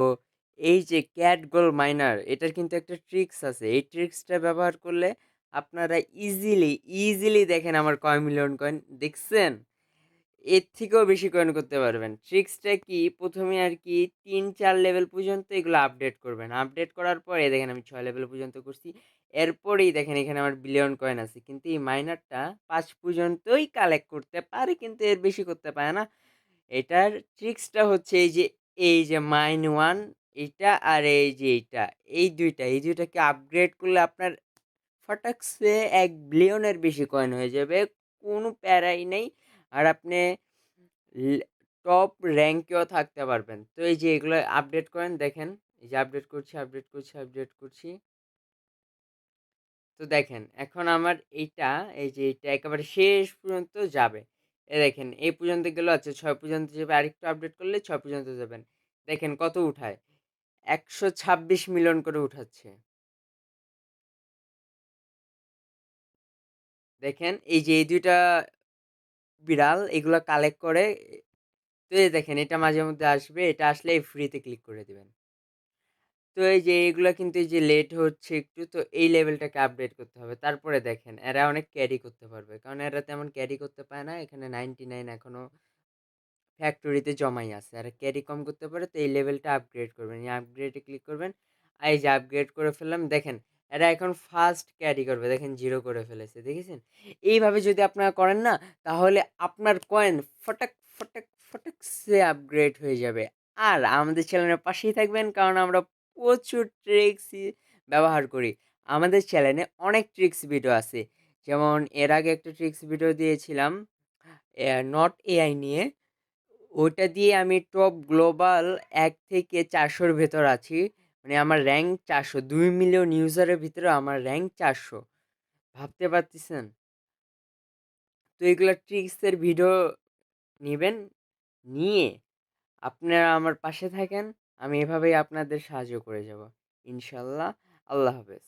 তো এই যে ক্যাট গোল্ড মাইনার এটার কিন্তু একটা ট্রিক্স আছে। এই ট্রিক্সটা ব্যবহার করলে আপনারা ইজিলি দেখেন আমার কয় মিলিয়ন কয়েন দেখছেন? এর থেকেও বেশি কয়েন করতে পারবেন। ট্রিক্সটা কি? ১ম এ আরকি ৩-৪ লেভেল পর্যন্ত এগুলো আপডেট করবেন। আপডেট করার পরে দেখেন আমি ৬ লেভেল পর্যন্ত করছি। এরপরেই দেখেন এখানে আমার বিলিয়ন কয়েন আছে। কিন্তু এই মাইনারটা ৫ পর্যন্তই কালেক্ট করতে পারে কিন্তু এর বেশি করতে পারে না। এটার ট্রিক্সটা হচ্ছে এই যে মাইন 1 এইটা আর এই যে এইটা। এই ২ টাকে আপগ্রেড করলে আপনার ফটাকসে ১ বিলিয়নের বেশি কয়েন হয়ে যাবে। কোনো প্যারাই নেই। আর আপনি লে টপ র‍্যাংকেও থাকতে পারবেন। তো এই যে এগুলো আপডেট করেন দেখেন। এই যে আপডেট করছি। তো দেখেন এখন আমার এইটা একেবারে শেষ পর্যন্ত যাবে। দেখেন এই পর্যন্ত গেল আচ্ছা ৬ পর্যন্ত যাবে। আরেকটু আপডেট করলে ৬ পর্যন্ত যাবেন। দেখেন কত উঠায়? ১২৬ মিলিয়ন করে উঠাচ্ছে। দেখেন এই যে এই ২ টা বিড়াল এগুলা কালেক্ট করে। তো এই দেখেন এটা মাঝে মধ্যে আসবে। এটা আসলে ফ্রিতে ক্লিক করে দিবেন। তো এই যে এগুলা কিন্তু এই যে লেট হচ্ছে একটু, তো এই লেভেলটাকে আপডেট করতে হবে। তারপরে দেখেন এরা অনেক ক্যারি করতে পারবে। কারণ এরা তেমন ক্যারি করতে পারে না। এখানে 99 এখনো ফ্যাক্টরিতে জমাই আছে। আর ক্যারি কম করতে পারে, তো এই লেভেলটা আপগ্রেড করবেন। এই আপগ্রেডে ক্লিক করবেন। আর এই যে আপগ্রেড করে ফেললাম। দেখেন এরা এখন ফার্স্ট ক্যারি করবে। দেখেন 0 করে ফেলেছে। দেখেছেন? এইভাবে যদি আপনারা করেন না, তাহলে আপনার কয়েন ফটাকসে আপগ্রেড হয়ে যাবে। আর আমাদের চ্যানেলের পাশেই থাকবেন, কারণ আমরা প্রচুর ট্রিক্সই ব্যবহার করি। আমাদের চ্যানেলে অনেক ট্রিক্স ভিডিও আছে। যেমন এর আগে একটা ট্রিক্স ভিডিও দিয়েছিলাম নট এআই নিয়ে। ওইটা দিয়ে আমি টপ গ্লোবাল ১ থেকে ৪০০ র ভেতর আছি। মানে আমার র‍্যাংক ৪০০, ২ মিলিয়ন ইউজারের ভিতরে আমার র‍্যাংক ৪০০। ভাবতে পারতেছেন? তো এগুলা ট্রিক্সের ভিডিও নিবেন, নিয়ে আপনারা আমার পাশে থাকেন। আমি এভাবেই আপনাদের সাহায্য করে যাব। ইনশাআল্লাহ। আল্লাহ হাফেজ।